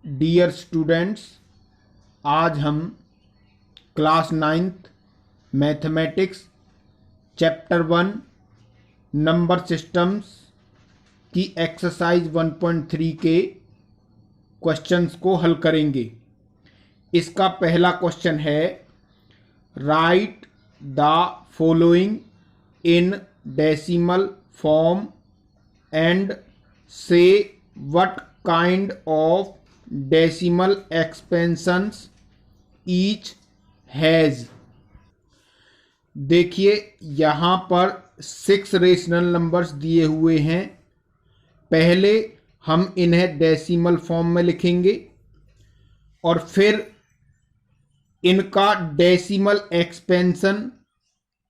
Dear students, आज हम class 9th mathematics chapter 1 number systems की एक्सरसाइज 1.3 के क्वेश्चंस को हल करेंगे। इसका पहला क्वेश्चन है, write the following in decimal form and से what kind of decimal expansions each has. देखिए यहाँ पर 6 रेशनल नंबर्स दिए हुए हैं। पहले हम इन्हें डेसिमल फॉर्म में लिखेंगे और फिर इनका डेसिमल एक्सपेंशन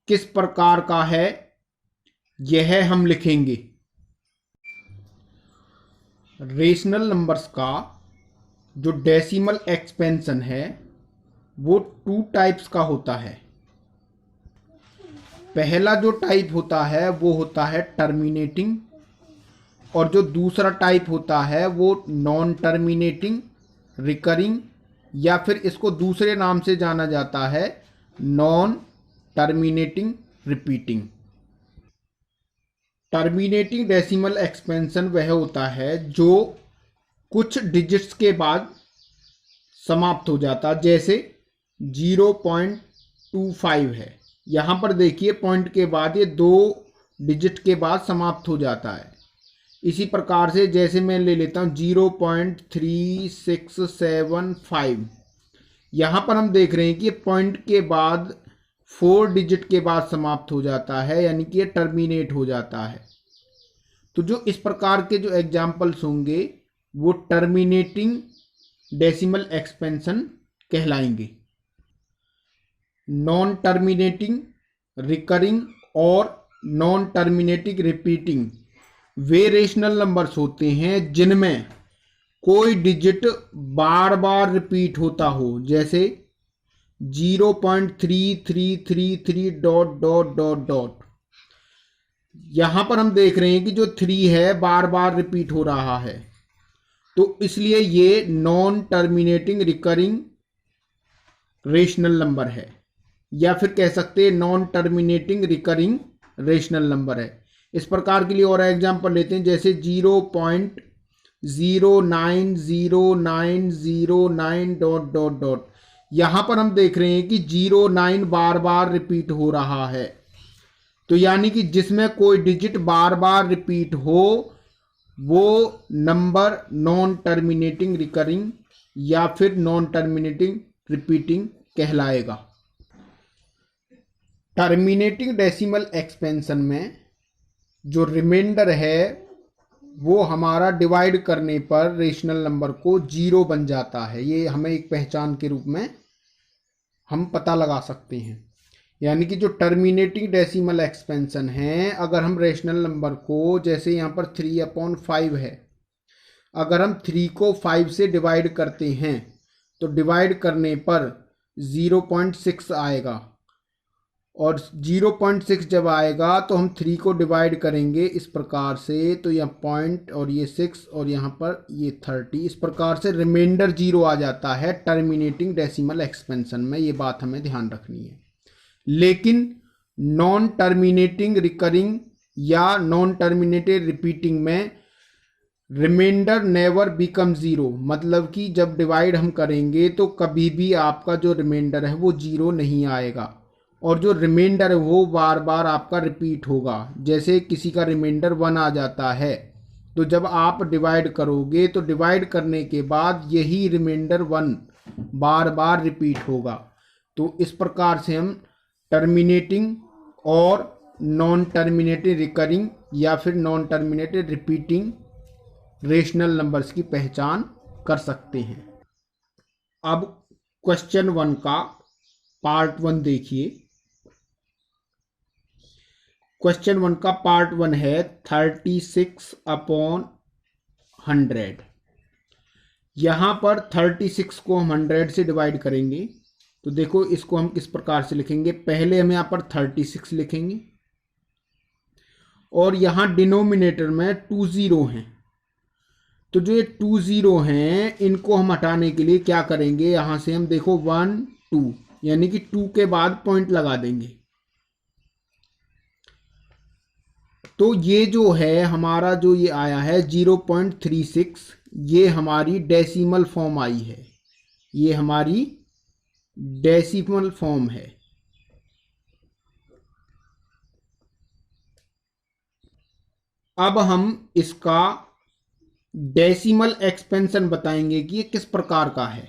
किस प्रकार का है यह हम लिखेंगे। रेशनल नंबर्स का जो डेसिमल एक्सपेंशन है वो 2 टाइप्स का होता है। पहला जो टाइप होता है वो होता है टर्मिनेटिंग, और जो दूसरा टाइप होता है वो नॉन टर्मिनेटिंग, रिकरिंग, या फिर इसको दूसरे नाम से जाना जाता है non terminating repeating. Terminating decimal expansion वह होता है जो कुछ डिजिट्स के बाद समाप्त हो जाता, जैसे 0.25 है। यहाँ पर देखिए पॉइंट के बाद ये 2 डिजिट के बाद समाप्त हो जाता है। इसी प्रकार से जैसे मैं ले लेता हूँ 0.3675, यहाँ पर हम देख रहे हैं कि पॉइंट के बाद 4 डिजिट के बाद समाप्त हो जाता है, यानी कि ये टर्मिनेट हो जाता है। तो जो इस प्रकार के जो एग्जाम्पल्स होंगे वो टर्मिनेटिंग डेसिमल एक्सपेंशन कहलाएंगे। नॉन टर्मिनेटिंग, रिकरिंग और नॉन टर्मिनेटिंग रिपीटिंग वे रेशनल नंबर्स होते हैं जिनमें कोई डिजिट बार बार रिपीट होता हो, जैसे 0.3333 डॉट डॉट डॉट डॉट। यहां पर हम देख रहे हैं कि जो 3 है बार बार रिपीट हो रहा है, तो इसलिए ये non terminating recurring rational number है, या फिर कह सकते हैं non terminating recurring rational number है। इस प्रकार के लिए और एग्जांपल लेते हैं, जैसे 0.09009 डॉट डॉट डॉट। यहां पर हम देख रहे हैं कि 09 बार बार रिपीट हो रहा है, तो यानी कि जिसमें कोई डिजिट बार बार रिपीट हो वो नंबर नॉन टर्मिनेटिंग रिकरिंग या फिर नॉन टर्मिनेटिंग रिपीटिंग कहलाएगा। टर्मिनेटिंग डेसिमल एक्सपेंशन में जो रिमाइंडर है वो हमारा डिवाइड करने पर रेशनल नंबर को 0 बन जाता है। ये हमें एक पहचान के रूप में हम पता लगा सकते हैं। यानी कि जो टर्मिनेटिंग डेसिमल एक्सपेंशन है, अगर हम रेशनल नंबर को, जैसे यहाँ पर 3/5 है, अगर हम 3 को 5 से डिवाइड करते हैं तो डिवाइड करने पर 0.6 आएगा, और 0.6 जब आएगा तो हम 3 को डिवाइड करेंगे इस प्रकार से, तो यह पॉइंट और ये 6 और यहाँ पर ये 30, इस प्रकार से रिमाइंडर 0 आ जाता है टर्मिनेटिंग डेसिमल एक्सपेंशन में। ये बात हमें ध्यान रखनी है। लेकिन नॉन टर्मिनेटिंग रिकरिंग या नॉन टर्मिनेटेड रिपीटिंग में रिमाइंडर नेवर बिकम 0, मतलब कि जब डिवाइड हम करेंगे तो कभी भी आपका जो रिमाइंडर है वो 0 नहीं आएगा, और जो रिमाइंडर है वो बार बार आपका रिपीट होगा। जैसे किसी का रिमाइंडर 1 आ जाता है, तो जब आप डिवाइड करोगे तो डिवाइड करने के बाद यही रिमाइंडर 1 बार बार रिपीट होगा। तो इस प्रकार से हम टर्मिनेटिंग और नॉन टर्मिनेटेड रिकरिंग या फिर non terminated repeating rational numbers की पहचान कर सकते हैं। अब क्वेश्चन 1 का पार्ट 1 देखिए। क्वेश्चन 1 का पार्ट 1 है 36/100। यहाँ पर 36 को हम 100 से डिवाइड करेंगे, तो देखो इसको हम किस प्रकार से लिखेंगे। पहले हम यहाँ पर 36 लिखेंगे, और यहाँ डिनोमिनेटर में 2 0 हैं, तो जो ये 2 0 हैं इनको हम हटाने के लिए क्या करेंगे, यहां से हम देखो 1 2 यानी कि 2 के बाद पॉइंट लगा देंगे। तो ये जो है हमारा जो ये आया है 0.36, ये हमारी डेसिमल फॉर्म आई है, ये हमारी डेसिमल फॉर्म है। अब हम इसका डेसिमल एक्सपेंशन बताएंगे कि ये किस प्रकार का है,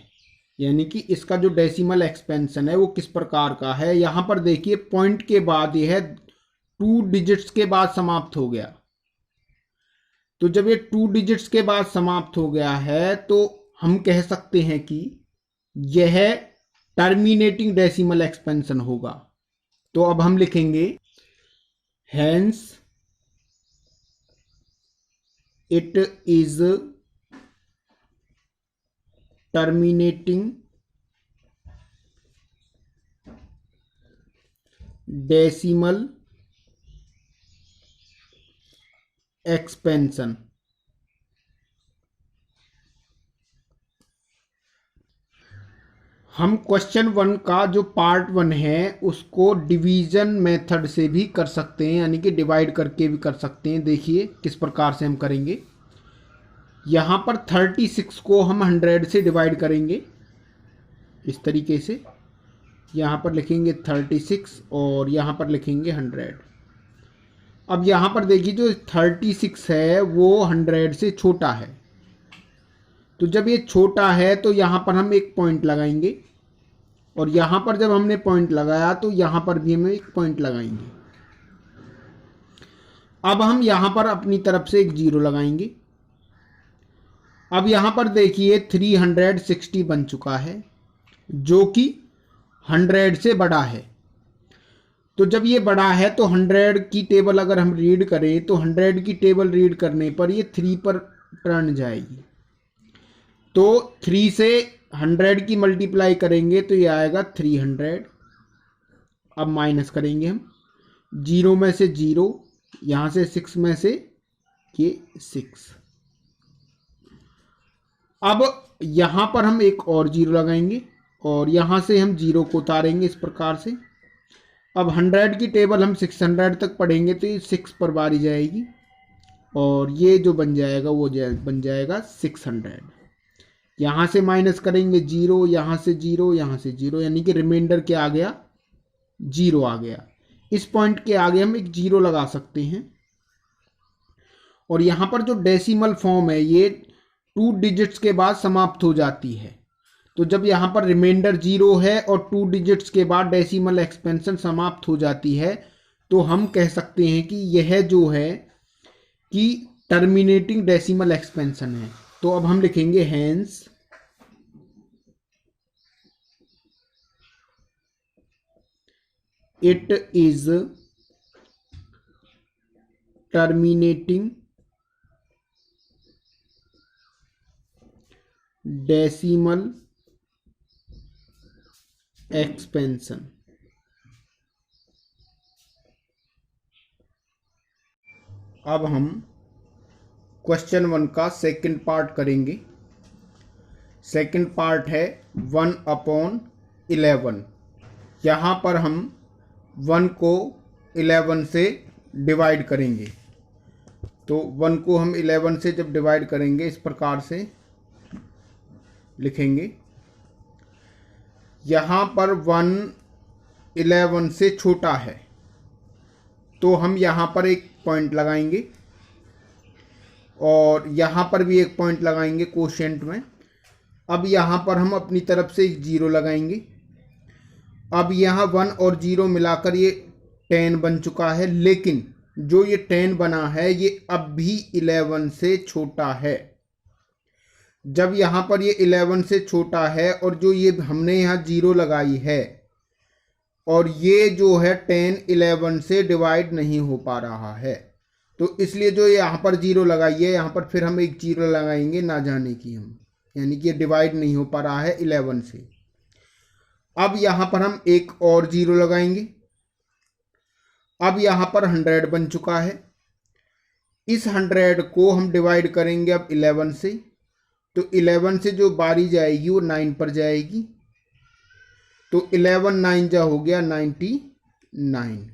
यानी कि इसका जो डेसिमल एक्सपेंशन है वो किस प्रकार का है। यहां पर देखिए पॉइंट के बाद ये है 2 डिजिट्स के बाद समाप्त हो गया। तो जब ये 2 डिजिट्स के बाद समाप्त हो गया है तो हम कह सकते हैं कि यह टर्मिनेटिंग डेसिमल एक्सपेंशन होगा। तो अब हम लिखेंगे hence it is terminating decimal expansion. हम क्वेश्चन 1 का जो पार्ट 1 है उसको डिवीजन मेथड से भी कर सकते हैं, यानी कि डिवाइड करके भी कर सकते हैं। देखिए किस प्रकार से हम करेंगे। यहाँ पर 36 को हम 100 से डिवाइड करेंगे इस तरीके से। यहाँ पर लिखेंगे 36 और यहाँ पर लिखेंगे 100। अब यहाँ पर देखिए जो 36 है वो 100 से छोटा है, तो जब ये छोटा है तो यहाँ पर हम एक पॉइंट लगाएंगे और यहाँ पर जब हमने पॉइंट लगाया तो यहाँ पर भी हम एक पॉइंट लगाएंगे। अब हम यहाँ पर अपनी तरफ से एक 0 लगाएंगे। अब यहाँ पर देखिए 360 बन चुका है जो कि 100 से बड़ा है। तो जब ये बड़ा है तो 100 की टेबल अगर हम रीड करें तो 100 की टेबल रीड करने पर ये 3 पर टर्न जाएगी। तो 3 से 100 की मल्टीप्लाई करेंगे तो ये आएगा 300। अब माइनस करेंगे हम 0 में से 0, यहाँ से 6 में से ये 6। अब यहाँ पर हम एक और 0 लगाएंगे और यहाँ से हम 0 को उतारेंगे इस प्रकार से। अब 100 की टेबल हम 600 तक पढ़ेंगे तो ये 6 पर बारी जाएगी और ये जो बन जाएगा वो बन जाएगा 600। यहाँ से माइनस करेंगे 0, यहाँ से 0, यहाँ से 0, यानी कि रिमाइंडर क्या आ गया, 0 आ गया। इस पॉइंट के आगे हम एक 0 लगा सकते हैं। और यहाँ पर जो डेसिमल फॉर्म है ये 2 डिजिट्स के बाद समाप्त हो जाती है। तो जब यहाँ पर रिमाइंडर 0 है और 2 डिजिट्स के बाद डेसिमल एक्सपेंशन समाप्त हो जाती है तो हम कह सकते हैं कि यह जो है कि टर्मिनेटिंग डेसिमल एक्सपेंशन है। तो अब हम लिखेंगे hence it is terminating decimal expansion. अब हम क्वेश्चन 1 का सेकंड पार्ट करेंगे। सेकंड पार्ट है 1/11। यहाँ पर हम 1 को 11 से डिवाइड करेंगे। तो 1 को हम 11 से जब डिवाइड करेंगे इस प्रकार से लिखेंगे। यहाँ पर 1 11 से छोटा है तो हम यहाँ पर एक पॉइंट लगाएंगे और यहाँ पर भी एक पॉइंट लगाएंगे कोशेंट में। अब यहाँ पर हम अपनी तरफ से एक 0 लगाएंगे। अब यहाँ 1 और 0 मिलाकर ये 10 बन चुका है, लेकिन जो ये 10 बना है ये अब भी 11 से छोटा है। जब यहाँ पर ये 11 से छोटा है और जो ये हमने यहाँ 0 लगाई है और ये जो है 10 11 से डिवाइड नहीं हो पा रहा है, तो इसलिए जो यहाँ पर 0 लगाई है यहाँ पर फिर हम एक 0 लगाएंगे ना जाने की हम, यानी कि ये डिवाइड नहीं हो पा रहा है 11 से। अब यहाँ पर हम एक और 0 लगाएंगे। अब यहाँ पर 100 बन चुका है। इस 100 को हम डिवाइड करेंगे अब 11 से, तो 11 से जो बारी जाएगी वो 9 पर जाएगी, तो 11 9 जा हो गया 99।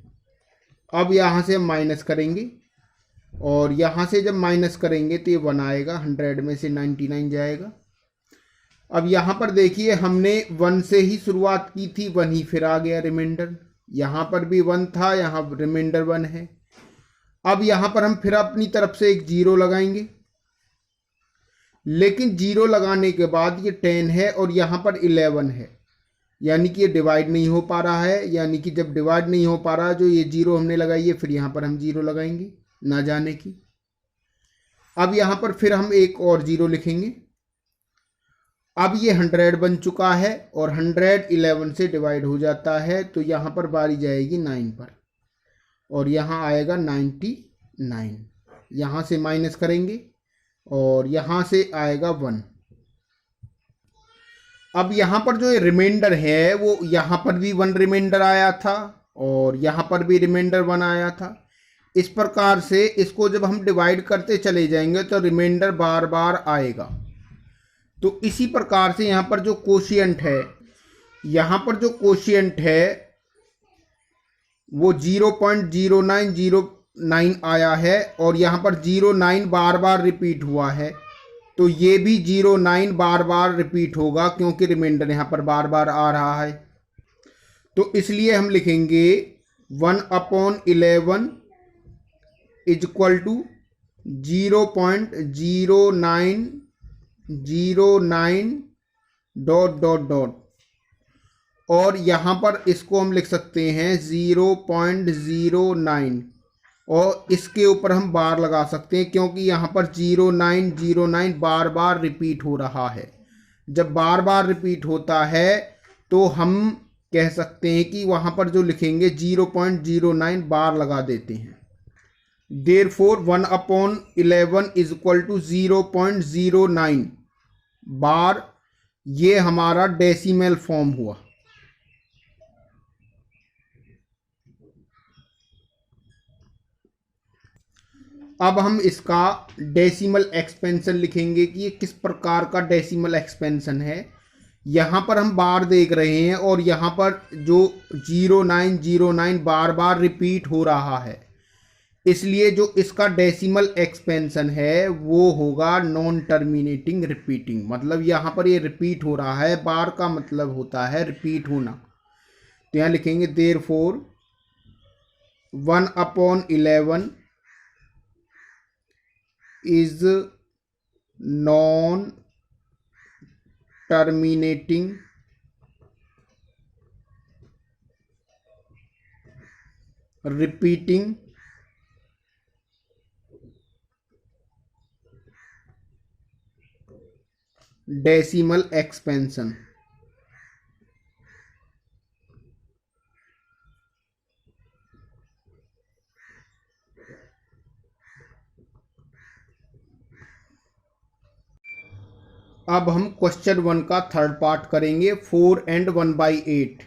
अब यहाँ से हम माइनस करेंगे और यहाँ से जब माइनस करेंगे तो ये 1 आएगा, 100 में से 99 जाएगा। अब यहाँ पर देखिए हमने 1 से ही शुरुआत की थी, 1 ही फिर आ गया रिमाइंडर। यहाँ पर भी 1 था, यहाँ रिमाइंडर 1 है। अब यहाँ पर हम फिर अपनी तरफ से एक 0 लगाएंगे, लेकिन 0 लगाने के बाद ये 10 है और यहाँ पर 11 है, यानी कि ये डिवाइड नहीं हो पा रहा है। यानी कि जब डिवाइड नहीं हो पा रहा, जो ये 0 हमने लगाई है, फिर यहाँ पर हम 0 लगाएंगे ना जाने की। अब यहाँ पर फिर हम एक और 0 लिखेंगे। अब ये 100 बन चुका है और 100 11 से डिवाइड हो जाता है, तो यहाँ पर बारी जाएगी 9 पर और यहाँ आएगा 99। यहाँ से माइनस करेंगे और यहाँ से आएगा 1। अब यहाँ पर जो ये रिमाइंडर है वो यहाँ पर भी 1 रिमाइंडर आया था और यहाँ पर भी रिमाइंडर 1 आया था। इस प्रकार से इसको जब हम डिवाइड करते चले जाएंगे तो रिमाइंडर बार बार आएगा। तो इसी प्रकार से यहाँ पर जो कोशिएंट है, यहाँ पर जो कोशिएंट है वो 0.0909 आया है और यहाँ पर 09 बार बार रिपीट हुआ है, तो ये भी 09 बार बार रिपीट होगा क्योंकि रिमाइंडर यहाँ पर बार बार आ रहा है। तो इसलिए हम लिखेंगे 1/11 इज इक्वल टू 0.0909 ... और यहाँ पर इसको हम लिख सकते हैं 0.09 और इसके ऊपर हम बार लगा सकते हैं क्योंकि यहाँ पर 0909 बार बार रिपीट हो रहा है। जब बार बार रिपीट होता है तो हम कह सकते हैं कि वहाँ पर जो लिखेंगे 0.09 बार लगा देते हैं। Therefore 1/11 इज इक्वल टू 0.09 बार। ये हमारा डेसिमल फॉर्म हुआ। अब हम इसका डेसिमल एक्सपेंशन लिखेंगे कि ये किस प्रकार का डेसिमल एक्सपेंशन है। यहाँ पर हम बार देख रहे हैं और यहाँ पर जो 0909 बार बार रिपीट हो रहा है, इसलिए जो इसका डेसिमल एक्सपेंशन है वो होगा नॉन टर्मिनेटिंग रिपीटिंग। मतलब यहाँ पर ये रिपीट हो रहा है, बार का मतलब होता है रिपीट होना। तो यहाँ लिखेंगे therefore 1/11 is non-terminating repeating decimal expansion। अब हम क्वेश्चन 1 का थर्ड पार्ट करेंगे। 4 and 1/8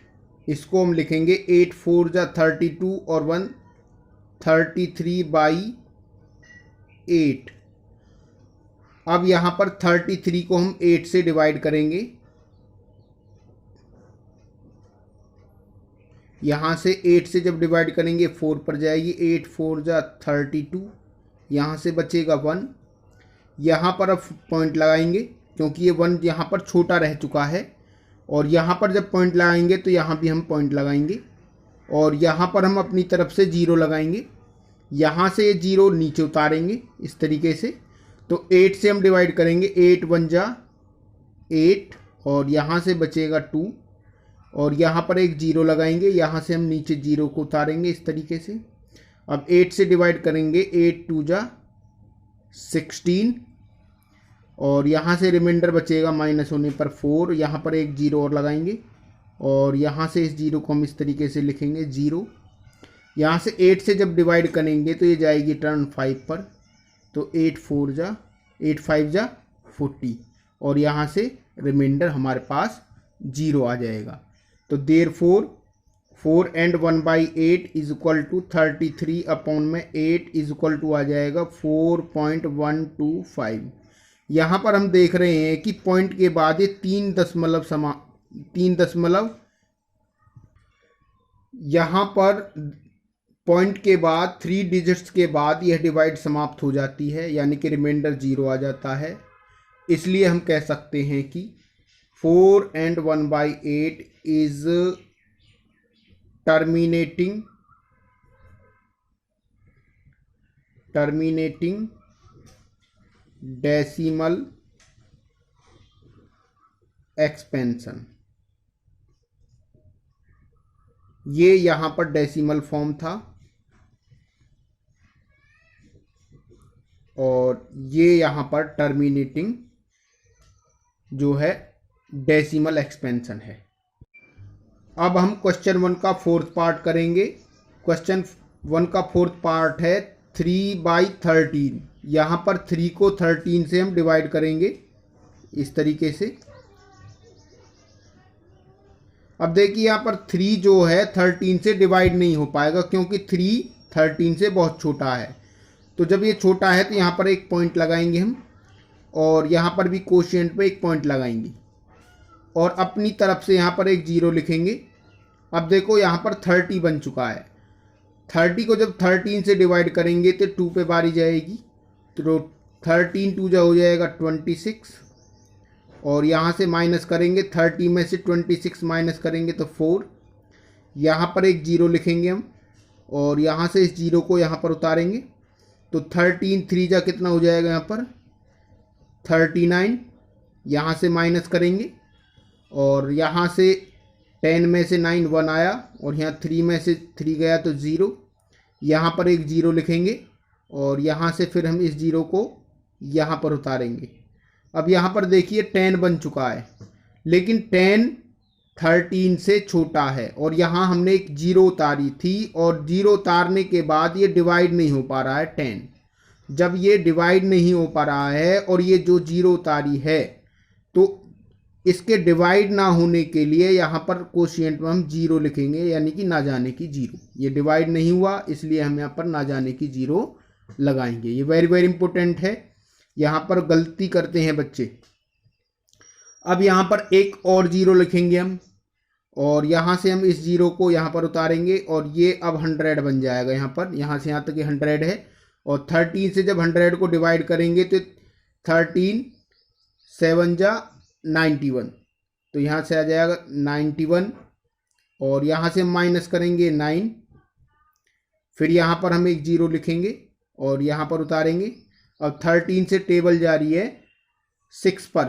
इसको हम लिखेंगे 8 4 जा 32 और 1 33/8। अब यहाँ पर 33 को हम 8 से डिवाइड करेंगे। यहाँ से 8 से जब डिवाइड करेंगे 4 पर जाएगी, 8 4 जा 32, यहाँ से बचेगा 1। यहाँ पर अब पॉइंट लगाएंगे क्योंकि ये 1 यहाँ पर छोटा रह चुका है और यहाँ पर जब पॉइंट लगाएंगे तो यहाँ भी हम पॉइंट लगाएंगे और यहाँ पर हम अपनी तरफ से 0 लगाएंगे। यहाँ से ये 0 नीचे उतारेंगे इस तरीके से। तो 8 से हम डिवाइड करेंगे, 8 1 जा 8 और यहाँ से बचेगा 2 और यहाँ पर एक 0 लगाएंगे। यहाँ से हम नीचे 0 को उतारेंगे इस तरीके से। अब 8 से डिवाइड करेंगे, 8 2 जा 16 और यहाँ से रिमाइंडर बचेगा माइनस होने पर 4। यहाँ पर एक 0 और लगाएंगे और यहाँ से इस 0 को हम इस तरीके से लिखेंगे 0। यहाँ से 8 से जब डिवाइड करेंगे तो ये जाएगी टर्न 5 पर, तो 8 5 जा 40 और यहाँ से रिमाइंडर हमारे पास 0 आ जाएगा। तो therefore 4 and 1/8 is equal to 33 upon में 8 इज इक्वल टू आ जाएगा 4.125। यहाँ पर हम देख रहे हैं कि पॉइंट के बाद ये 3 दशमलव यहाँ पर पॉइंट के बाद 3 डिजिट्स के बाद यह डिवाइड समाप्त हो जाती है, यानी कि रिमाइंडर 0 आ जाता है। इसलिए हम कह सकते हैं कि 4 and 1/8 is terminating decimal expansion। ये यहां पर डेसिमल फॉर्म था और ये यहां पर टर्मिनेटिंग जो है डेसिमल एक्सपेंशन है। अब हम क्वेश्चन 1 का 4th पार्ट करेंगे। क्वेश्चन 1 का 4th पार्ट है 3/13। यहाँ पर 3 को 13 से हम डिवाइड करेंगे इस तरीके से। अब देखिए यहाँ पर 3 जो है 13 से डिवाइड नहीं हो पाएगा, क्योंकि 3 13 से बहुत छोटा है। तो जब ये छोटा है तो यहाँ पर एक पॉइंट लगाएंगे हम, और यहाँ पर भी कोशिएंट पे एक पॉइंट लगाएंगे और अपनी तरफ से यहाँ पर एक 0 लिखेंगे। अब देखो यहाँ पर 30 बन चुका है। 30 को जब 13 से डिवाइड करेंगे तो 2 पे बारी जाएगी, तो 13 2 हो जाएगा 26, और यहाँ से माइनस करेंगे 30 में से 26 माइनस करेंगे तो 4। यहाँ पर एक 0 लिखेंगे हम और यहाँ से इस 0 को यहाँ पर उतारेंगे, तो 13 3 कितना हो जाएगा यहाँ पर 39। यहाँ से माइनस करेंगे और यहाँ से 10 में से 9 1 आया, और यहाँ 3 में से 3 गया तो 0। यहाँ पर एक 0 लिखेंगे और यहाँ से फिर हम इस 0 को यहाँ पर उतारेंगे। अब यहाँ पर देखिए 10 बन चुका है, लेकिन 10 13 से छोटा है और यहाँ हमने एक 0 उतारी थी, और 0 उतारने के बाद ये डिवाइड नहीं हो पा रहा है 10। जब ये डिवाइड नहीं हो पा रहा है और ये जो 0 उतारी है, तो इसके डिवाइड ना होने के लिए यहाँ पर कोशिएंट में हम 0 लिखेंगे, यानी कि ना जाने की 0। ये डिवाइड नहीं हुआ, इसलिए हम यहाँ पर ना जाने की 0 लगाएंगे। ये वेरी वेरी इंपॉर्टेंट है, यहाँ पर गलती करते हैं बच्चे। अब यहाँ पर एक और 0 लिखेंगे हम, और यहाँ से हम इस 0 को यहाँ पर उतारेंगे और ये अब 100 बन जाएगा। यहाँ पर यहाँ से यहाँ तक ये 100 है, और 13 से जब 100 को डिवाइड करेंगे तो 13 7 91, तो यहाँ से आ जाएगा 91, और यहाँ से माइनस करेंगे 9। फिर यहाँ पर हम एक 0 लिखेंगे और यहाँ पर उतारेंगे। अब 13 से टेबल जा रही है 6 पर,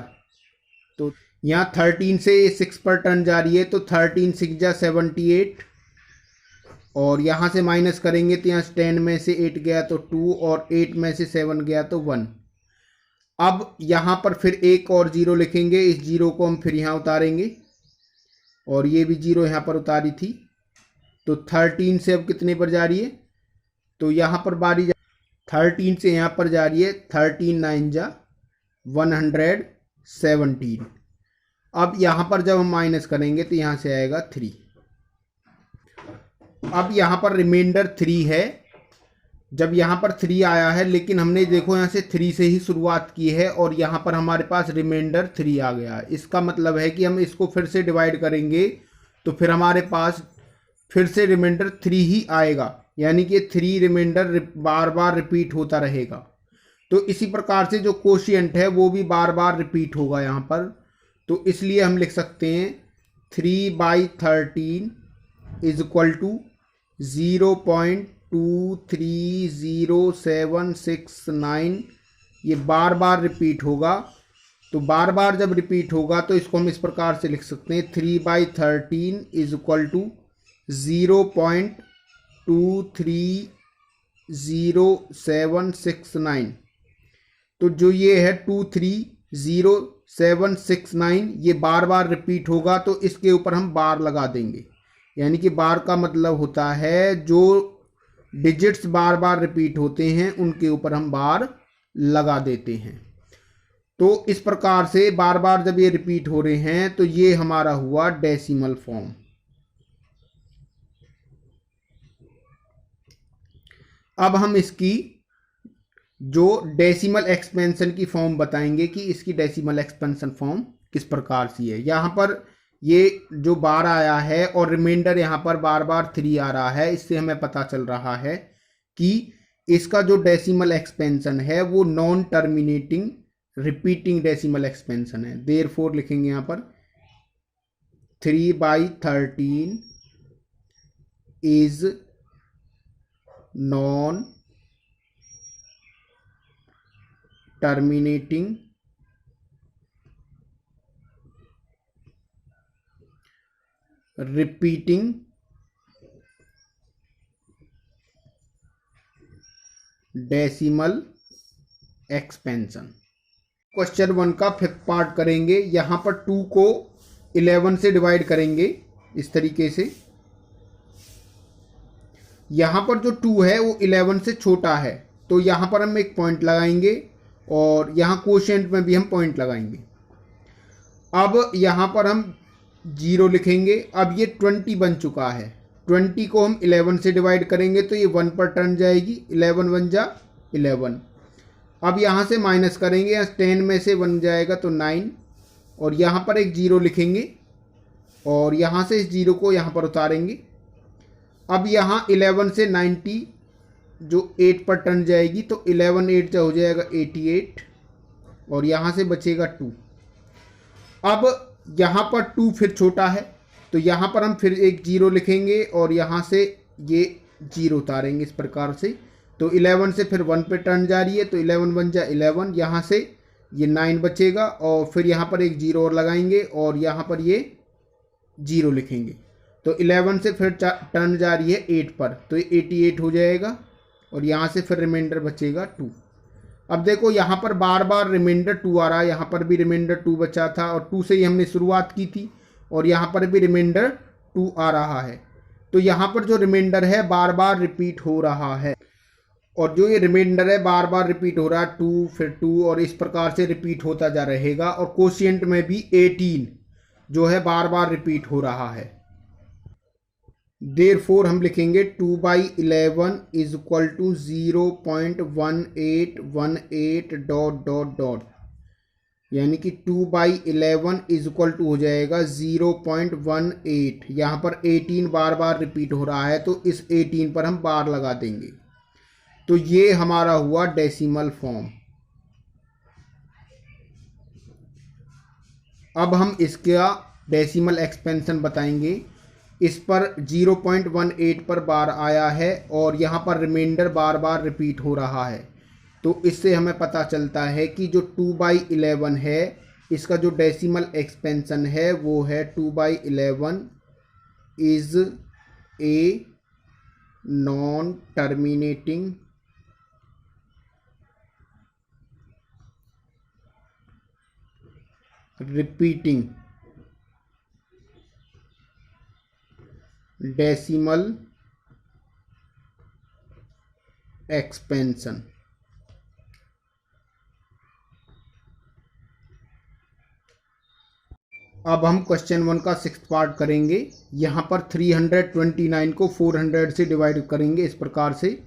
तो यहाँ 13 से 6 पर टर्न जा रही है, तो 13 6 78, और यहाँ से माइनस करेंगे तो यहाँ 10 में से 8 गया तो 2, और 8 में से 7 गया तो 1। अब यहाँ पर फिर एक और 0 लिखेंगे, इस 0 को हम फिर यहाँ उतारेंगे, और ये भी 0 यहाँ पर उतारी थी। तो 13 से अब कितने पर जा रही है, तो यहाँ पर बारी 13 से यहाँ पर जा रही है 13 9 117। अब यहाँ पर जब हम माइनस करेंगे तो यहाँ से आएगा 3। अब यहाँ पर रिमाइंडर 3 है। जब यहाँ पर 3 आया है, लेकिन हमने देखो यहाँ से 3 से ही शुरुआत की है और यहाँ पर हमारे पास रिमाइंडर 3 आ गया है। इसका मतलब है कि हम इसको फिर से डिवाइड करेंगे तो फिर हमारे पास फिर से रिमाइंडर 3 ही आएगा, यानी कि 3 रिमाइंडर बार बार रिपीट होता रहेगा। तो इसी प्रकार से जो कोशिएंट है वो भी बार बार रिपीट होगा यहाँ पर। तो इसलिए हम लिख सकते हैं 3/13 इज इक्वल टू 0.230769। ये बार बार रिपीट होगा, तो बार बार जब रिपीट होगा तो इसको हम इस प्रकार से लिख सकते हैं 3/13 इज इक्वल टू 0.230769। तो जो ये है 230769 ये बार बार रिपीट होगा, तो इसके ऊपर हम बार लगा देंगे। यानी कि बार का मतलब होता है जो डिजिट्स बार बार रिपीट होते हैं उनके ऊपर हम बार लगा देते हैं। तो इस प्रकार से बार बार जब ये रिपीट हो रहे हैं तो ये हमारा हुआ डेसिमल फॉर्म। अब हम इसकी जो डेसिमल एक्सपेंशन की फॉर्म बताएंगे कि इसकी डेसिमल एक्सपेंशन फॉर्म किस प्रकार सी है। यहाँ पर ये जो बार आया है और रिमाइंडर यहाँ पर बार बार 3 आ रहा है, इससे हमें पता चल रहा है कि इसका जो डेसिमल एक्सपेंशन है वो non terminating repeating decimal expansion है। देयरफॉर लिखेंगे यहाँ पर 3/13 is non terminating repeating decimal expansion. Question 1 का 5th पार्ट करेंगे। यहाँ पर 2 को 11 से डिवाइड करेंगे इस तरीके से। यहाँ पर जो 2 है वो 11 से छोटा है, तो यहाँ पर हम एक पॉइंट लगाएंगे और यहाँ कोशेंट में भी हम पॉइंट लगाएंगे। अब यहाँ पर हम 0 लिखेंगे। अब ये 20 बन चुका है, 20 को हम 11 से डिवाइड करेंगे तो ये 1 पर टर्न जाएगी, 11 बन जा 11। अब यहाँ से माइनस करेंगे, यहाँ 10 में से 1 जाएगा तो 9, और यहाँ पर एक 0 लिखेंगे और यहाँ से इस 0 को यहाँ पर उतारेंगे। अब यहाँ 11 से 90 जो 8 पर टर्न जाएगी तो 11 8 हो जाएगा 88, और यहाँ से बचेगा 2। अब यहाँ पर 2 फिर छोटा है, तो यहाँ पर हम फिर एक 0 लिखेंगे और यहाँ से ये 0 उतारेंगे इस प्रकार से। तो 11 से फिर 1 पे टर्न जा रही है, तो 11 बन जा 11, यहाँ से ये 9 बचेगा और फिर यहाँ पर एक 0 और लगाएंगे और यहाँ पर ये 0 लिखेंगे। तो 11 से फिर टर्न जा रही है 8 पर, तो ये 88 हो जाएगा और यहाँ से फिर रिमाइंडर बचेगा 2। अब देखो यहाँ पर बार बार रिमाइंडर 2 आ रहा है, यहाँ पर भी रिमाइंडर 2 बचा था और 2 से ही हमने शुरुआत की थी, और यहाँ पर भी रिमाइंडर 2 आ रहा है। तो यहाँ पर जो रिमाइंडर है बार बार रिपीट हो रहा है, और जो ये रिमाइंडर है बार बार रिपीट हो रहा है, 2 फिर 2 और इस प्रकार से रिपीट होता जा रहेगा। और कोशिएंट में भी 18 जो है बार बार रिपीट हो रहा है। देयरफॉर हम लिखेंगे 2/11 इज इक्वल टू 0.1818 ... यानी कि 2/11 इज इक्वल टू हो जाएगा 0.18। यहाँ पर 18 बार बार रिपीट हो रहा है, तो इस 18 पर हम बार लगा देंगे। तो ये हमारा हुआ डेसिमल फॉर्म। अब हम इसका डेसिमल एक्सपेंशन बताएंगे। इस पर 0.18 पर बार आया है और यहाँ पर रिमाइंडर बार बार रिपीट हो रहा है, तो इससे हमें पता चलता है कि जो 2/11 है इसका जो डेसिमल एक्सपेंशन है वो है 2/11 is a non terminating repeating decimal expansion. अब हम क्वेश्चन 1 का 6th पार्ट करेंगे। यहाँ पर 329 को 400 से डिवाइड करेंगे इस प्रकार से।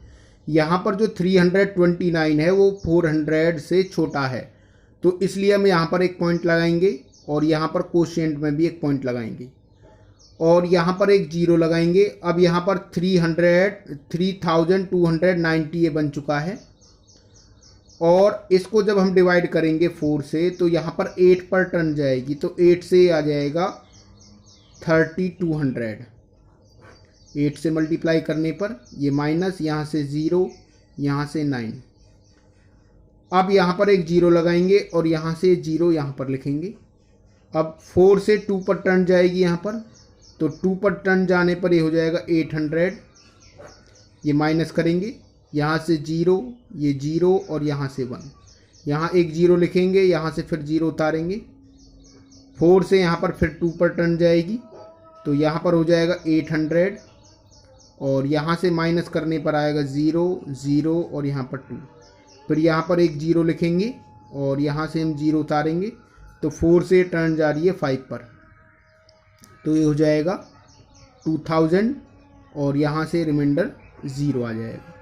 यहाँ पर जो 329 है वो 400 से छोटा है, तो इसलिए हम यहाँ पर एक पॉइंट लगाएंगे और यहाँ पर कोशिएंट में भी एक पॉइंट लगाएंगे और यहाँ पर एक 0 लगाएंगे। अब यहाँ पर 3290 ये बन चुका है, और इसको जब हम डिवाइड करेंगे 4 से तो यहाँ पर 8 पर टर्न जाएगी, तो 8 से आ जाएगा 3200। 8 से मल्टीप्लाई करने पर ये माइनस, यहाँ से 0, यहाँ से 9। अब यहाँ पर एक 0 लगाएंगे और यहाँ से 0 यहाँ पर लिखेंगे। अब 4 से 2 पर टर्न जाएगी यहाँ पर, तो 2 पर टर्न जाने पर ये हो जाएगा 800। ये माइनस करेंगे, यहाँ से 0, ये 0 और यहाँ से 1। यहाँ एक 0 लिखेंगे, यहाँ से फिर 0 उतारेंगे। 4 से यहाँ पर फिर 2 पर टर्न जाएगी, तो यहाँ पर हो जाएगा 800 और यहाँ से माइनस करने पर आएगा 0 0 और यहाँ पर 2। फिर यहाँ पर एक 0 लिखेंगे और यहाँ से हम 0 उतारेंगे, तो 4 से टर्न जा रही है 5 पर, तो ये हो जाएगा 2000 और यहाँ से रिमाइंडर 0 आ जाएगा।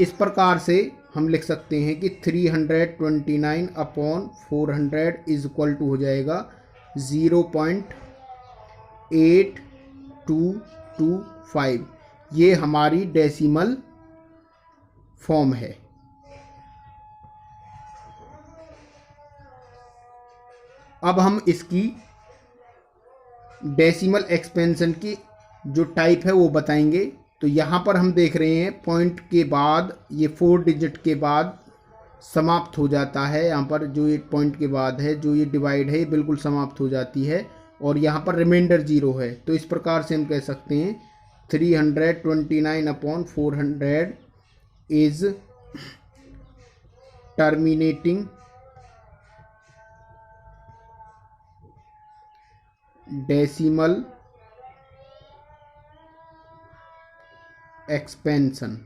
इस प्रकार से हम लिख सकते हैं कि 329/400 इज इक्वल टू हो जाएगा 0.8225। ये हमारी डेसिमल फॉर्म है। अब हम इसकी डेसिमल एक्सपेंशन की जो टाइप है वो बताएंगे। तो यहाँ पर हम देख रहे हैं पॉइंट के बाद ये 4 डिजिट के बाद समाप्त हो जाता है। यहाँ पर जो ये पॉइंट के बाद है जो ये डिवाइड है ये बिल्कुल समाप्त हो जाती है और यहाँ पर रिमाइंडर 0 है। तो इस प्रकार से हम कह सकते हैं 329/400 इज टर्मिनेटिंग डेसिमल एक्सपेंशन।